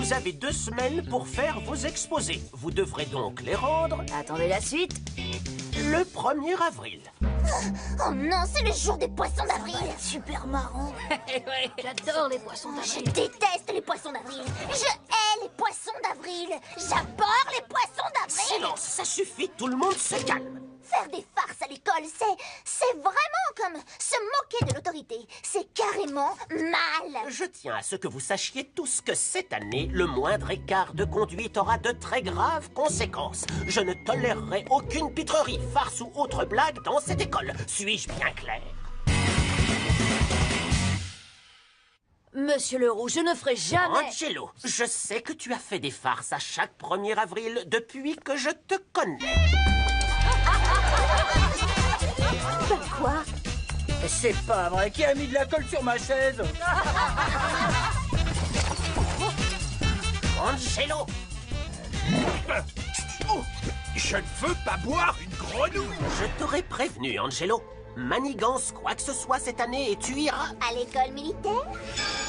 Vous avez 2 semaines pour faire vos exposés. Vous devrez donc les rendre Attendez la suite. le 1er avril. Oh non, c'est le jour des poissons d'avril. Super marrant. J'adore les poissons Je d'avril. déteste les poissons d'avril. Je hais les poissons d'avril. J'abhorre les poissons d'avril. Silence, ça suffit, tout le monde se calme. Faire des farces à l'école, c'est vraiment comme se moquer de l'autorité. C'est carrément mal. Je tiens à ce que vous sachiez tous que cette année, le moindre écart de conduite aura de très graves conséquences. Je ne tolérerai aucune pitrerie, farce ou autre blague dans cette école. Suis-je bien clair? Monsieur Leroux, je ne ferai jamais... Angelo, je sais que tu as fait des farces à chaque 1er avril depuis que je te connais. Quoi? C'est pas vrai, qui a mis de la colle sur ma chaise? Angelo! Oh, je ne veux pas boire une grenouille. Je t'aurais prévenu, Angelo. Manigance quoi que ce soit cette année et tu iras À l'école militaire?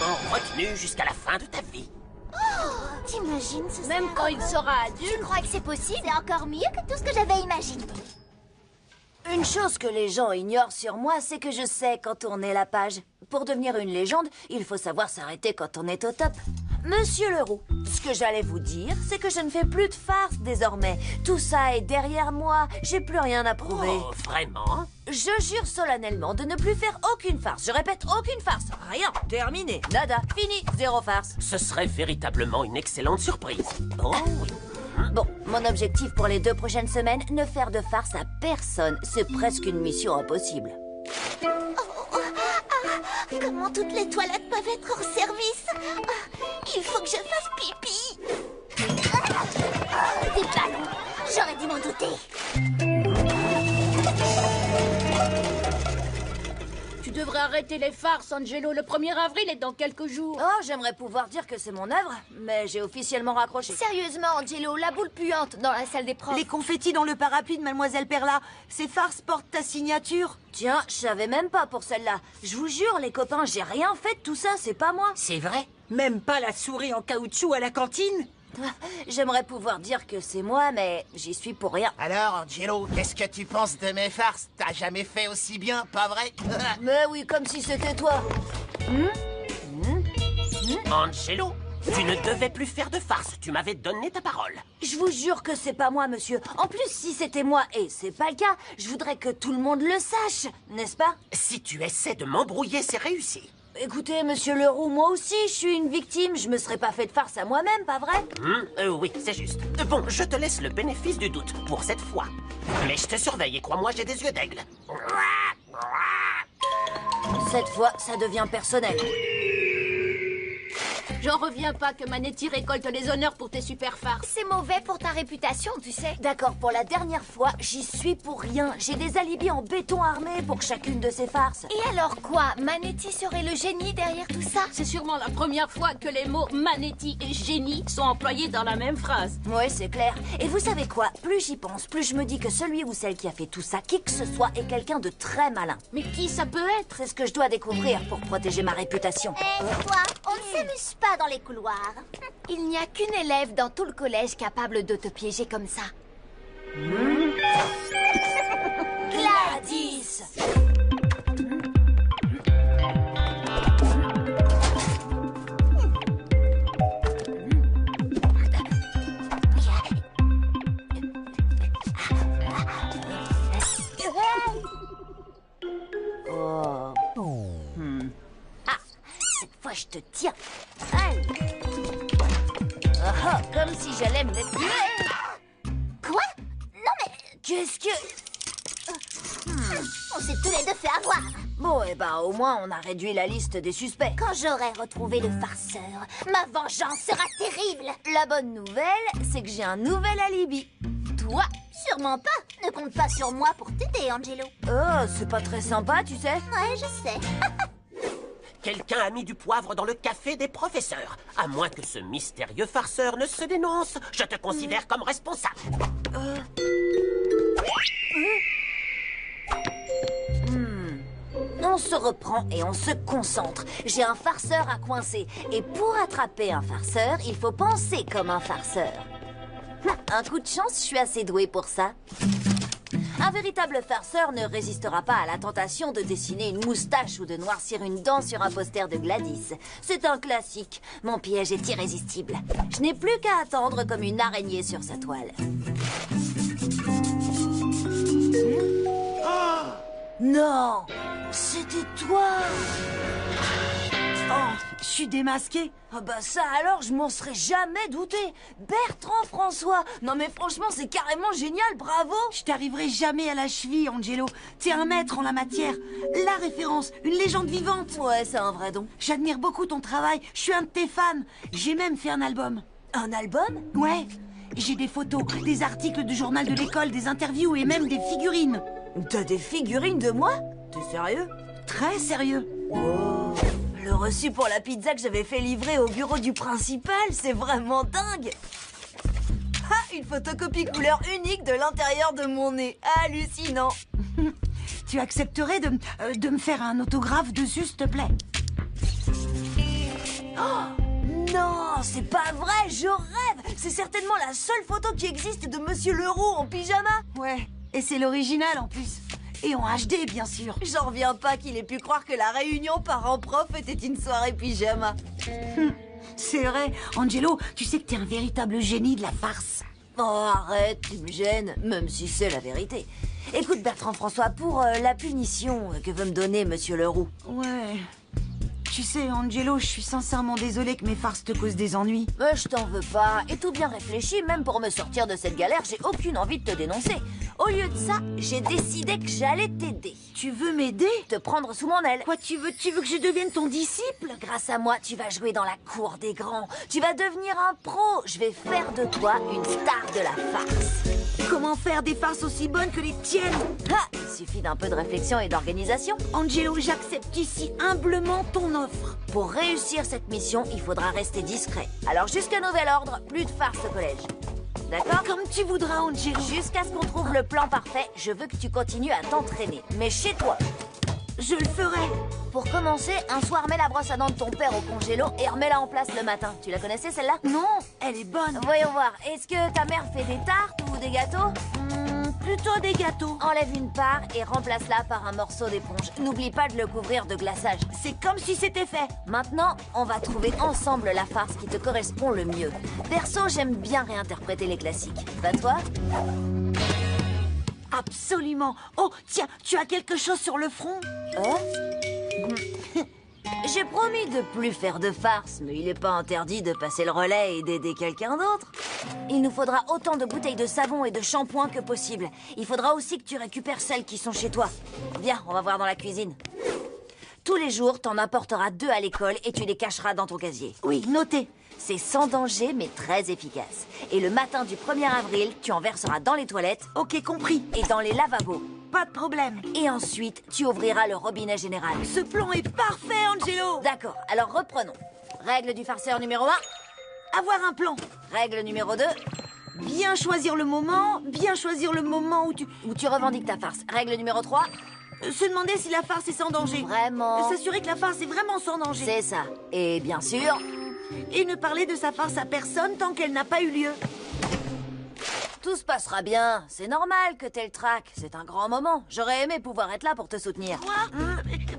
en retenue jusqu'à la fin de ta vie. T'imagines ce Même quand il sera adulte. Tu crois que c'est possible? C'est encore mieux que tout ce que j'avais imaginé. Une chose que les gens ignorent sur moi, c'est que je sais quand tourner la page. Pour devenir une légende, il faut savoir s'arrêter quand on est au top. Monsieur Leroux, ce que j'allais vous dire, c'est que je ne fais plus de farce désormais. Tout ça est derrière moi, j'ai plus rien à prouver. Oh, vraiment? Je jure solennellement de ne plus faire aucune farce. Je répète, aucune farce. Rien. Terminé. Nada. Fini. Zéro farce. Ce serait véritablement une excellente surprise. Oh, oui. Bon, mon objectif pour les 2 prochaines semaines, ne faire de farce à personne. C'est presque une mission impossible. Comment toutes les toilettes peuvent être hors service? Il faut que je fasse pipi. Des ballons. J'aurais dû m'en douter. Tu devrais arrêter les farces, Angelo. Le 1er avril est dans quelques jours. Oh, j'aimerais pouvoir dire que c'est mon œuvre, mais j'ai officiellement raccroché. Sérieusement, Angelo, la boule puante dans la salle des profs. Les confettis dans le parapluie de Mademoiselle Perla. Ces farces portent ta signature. Tiens, je savais même pas pour celle-là. Je vous jure, les copains, j'ai rien fait de tout ça, c'est pas moi. C'est vrai? Même pas la souris en caoutchouc à la cantine. J'aimerais pouvoir dire que c'est moi, mais j'y suis pour rien. Alors, Angelo, qu'est-ce que tu penses de mes farces? T'as jamais fait aussi bien, pas vrai? Mais oui, comme si c'était toi. Angelo, tu ne devais plus faire de farce. Tu m'avais donné ta parole. Je vous jure que c'est pas moi, monsieur. En plus, si c'était moi, et c'est pas le cas, je voudrais que tout le monde le sache, n'est-ce pas? Si tu essaies de m'embrouiller, c'est réussi. Écoutez, monsieur Leroux, moi aussi, je suis une victime. Je me serais pas fait de farce à moi-même, pas vrai? Oui, c'est juste. Bon, je te laisse le bénéfice du doute pour cette fois. Mais je te surveille et crois-moi, j'ai des yeux d'aigle. Cette fois, ça devient personnel. J'en reviens pas que Manetti récolte les honneurs pour tes super farces. C'est mauvais pour ta réputation, tu sais. D'accord, pour la dernière fois, j'y suis pour rien. J'ai des alibis en béton armé pour chacune de ces farces. Et alors quoi? Manetti serait le génie derrière tout ça? C'est sûrement la première fois que les mots Manetti et génie sont employés dans la même phrase. Ouais, c'est clair. Et vous savez quoi? Plus j'y pense, plus je me dis que celui ou celle qui a fait tout ça, qui que ce soit, est quelqu'un de très malin. Mais qui ça peut être? C'est ce que je dois découvrir pour protéger ma réputation. Eh, toi, on ne s'amuse pas dans les couloirs. Il n'y a qu'une élève dans tout le collège capable de te piéger comme ça. Gladys! Ah, cette fois je te tiens. Allez. Oh, comme si j'allais me laisser... Quoi? Non mais, Qu'est-ce que... on s'est tous les deux fait avoir. Bon, eh ben, au moins, on a réduit la liste des suspects. Quand j'aurai retrouvé le farceur, ma vengeance sera terrible. La bonne nouvelle, c'est que j'ai un nouvel alibi. Toi, sûrement pas. Ne compte pas sur moi pour t'aider, Angelo. Oh, c'est pas très sympa, tu sais. Ouais, je sais. Quelqu'un a mis du poivre dans le café des professeurs. À moins que ce mystérieux farceur ne se dénonce, je te considère comme responsable. On se reprend et on se concentre. J'ai un farceur à coincer. Et pour attraper un farceur, il faut penser comme un farceur. Un coup de chance, je suis assez douée pour ça. Un véritable farceur ne résistera pas à la tentation de dessiner une moustache ou de noircir une dent sur un poster de Gladys. C'est un classique. Mon piège est irrésistible. Je n'ai plus qu'à attendre comme une araignée sur sa toile. Non, c'était toi. Oh, je suis démasquée. Ah bah ça alors, je m'en serais jamais douté. Bertrand François. Non mais franchement, c'est carrément génial, bravo. Je t'arriverai jamais à la cheville, Angelo. T'es un maître en la matière. La référence, une légende vivante. Ouais, c'est un vrai don. J'admire beaucoup ton travail. Je suis un de tes fans. J'ai même fait un album. Un album? Ouais. J'ai des photos, des articles du journal de l'école, des interviews et même des figurines. T'as des figurines de moi? T'es sérieux? Très sérieux. Oh. Le reçu pour la pizza que j'avais fait livrer au bureau du principal, c'est vraiment dingue. Ah, une photocopie couleur unique de l'intérieur de mon nez. Hallucinant. Tu accepterais de me faire un autographe dessus, s'il te plaît? Oh, non, c'est pas vrai, je rêve. C'est certainement la seule photo qui existe de Monsieur Leroux en pyjama. Ouais, et c'est l'original en plus. Et en HD, bien sûr. J'en reviens pas qu'il ait pu croire que la réunion parents-prof était une soirée pyjama. C'est vrai. Angelo, tu sais que t'es un véritable génie de la farce. Oh, arrête, tu me gênes, même si c'est la vérité. Écoute, Bertrand François, pour la punition que veut me donner Monsieur Leroux. Ouais. Tu sais, Angelo, je suis sincèrement désolée que mes farces te causent des ennuis. Mais je t'en veux pas. Et tout bien réfléchi, même pour me sortir de cette galère, j'ai aucune envie de te dénoncer. Au lieu de ça, j'ai décidé que j'allais t'aider. Tu veux m'aider? Te prendre sous mon aile. Quoi, tu veux que je devienne ton disciple? Grâce à moi, tu vas jouer dans la cour des grands. Tu vas devenir un pro. Je vais faire de toi une star de la farce. Comment faire des farces aussi bonnes que les tiennes? Ah, il suffit d'un peu de réflexion et d'organisation. Angelo, j'accepte ici humblement ton offre. Pour réussir cette mission, il faudra rester discret. Alors jusqu'à nouvel ordre, plus de farce au collège. D'accord? Comme tu voudras, Angelo. Jusqu'à ce qu'on trouve le plan parfait, je veux que tu continues à t'entraîner. Mais chez toi. Je le ferai. Pour commencer, un soir, mets la brosse à dents de ton père au congélo et remets-la en place le matin. Tu la connaissais, celle-là? Non, elle est bonne. Voyons voir. Est-ce que ta mère fait des tartes ou des gâteaux? Plutôt des gâteaux. Enlève une part et remplace-la par un morceau d'éponge. N'oublie pas de le couvrir de glaçage. C'est comme si c'était fait. Maintenant, on va trouver ensemble la farce qui te correspond le mieux. Perso, j'aime bien réinterpréter les classiques. Pas toi? Absolument. Oh, tiens, tu as quelque chose sur le front? J'ai promis de plus faire de farce, mais il n'est pas interdit de passer le relais et d'aider quelqu'un d'autre. Il nous faudra autant de bouteilles de savon et de shampoing que possible. Il faudra aussi que tu récupères celles qui sont chez toi. Viens, on va voir dans la cuisine. Tous les jours, t'en apporteras 2 à l'école et tu les cacheras dans ton casier. Oui, noté. C'est sans danger, mais très efficace. Et le matin du 1er avril, tu en verseras dans les toilettes. Ok, compris. Et dans les lavabos. Pas de problème. Et ensuite, tu ouvriras le robinet général. Ce plan est parfait, Angelo. D'accord, alors reprenons. Règle du farceur numéro 1. Avoir un plan. Règle numéro 2. Bien choisir le moment où tu revendiques ta farce. Règle numéro 3. Se demander si la farce est sans danger. Vraiment. S'assurer que la farce est vraiment sans danger. C'est ça. Et bien sûr... Et ne parler de sa farce à personne tant qu'elle n'a pas eu lieu. Tout se passera bien. C'est normal que t'aies le trac. C'est un grand moment. J'aurais aimé pouvoir être là pour te soutenir. Quoi?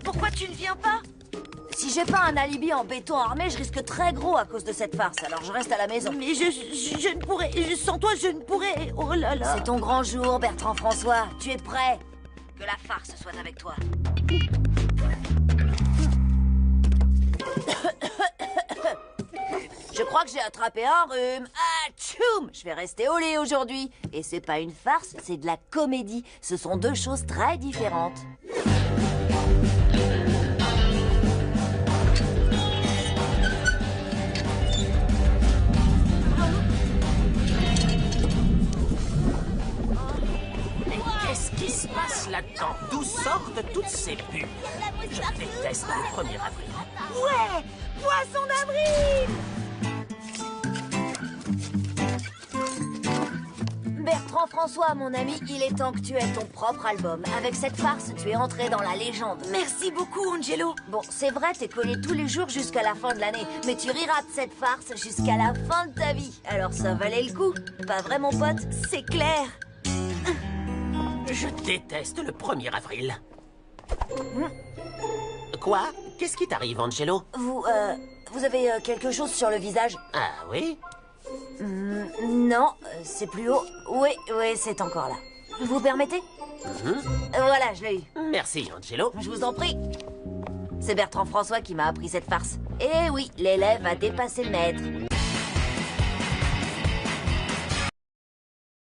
Pourquoi tu ne viens pas? Si j'ai pas un alibi en béton armé, je risque très gros à cause de cette farce. Alors je reste à la maison. Mais je ne pourrais... Sans toi, je ne pourrais... Oh là là. C'est ton grand jour, Bertrand François. Tu es prêt? Que la farce soit avec toi. Je crois que j'ai attrapé un rhume. Atchoum! Je vais rester au lit aujourd'hui. Et c'est pas une farce, c'est de la comédie. Ce sont 2 choses très différentes. Mais qu'est-ce qui se passe là-dedans? D'où sortent toutes ces bulles? Je déteste le 1er avril. Ouais! Poisson d'avril! Bertrand François, mon ami, il est temps que tu aies ton propre album. Avec cette farce, tu es entré dans la légende. Merci beaucoup, Angelo. Bon, c'est vrai, t'es collé tous les jours jusqu'à la fin de l'année, mais tu riras de cette farce jusqu'à la fin de ta vie. Alors ça valait le coup. Pas vrai, mon pote? C'est clair. Je déteste le 1er avril. Quoi? Qu'est-ce qui t'arrive, Angelo? Vous avez quelque chose sur le visage? Ah oui? Non, c'est plus haut. Oui, c'est encore là. Vous permettez? Voilà, je l'ai eu. Merci, Angelo. Je vous en prie. C'est Bertrand François qui m'a appris cette farce. Eh oui, l'élève a dépassé le maître.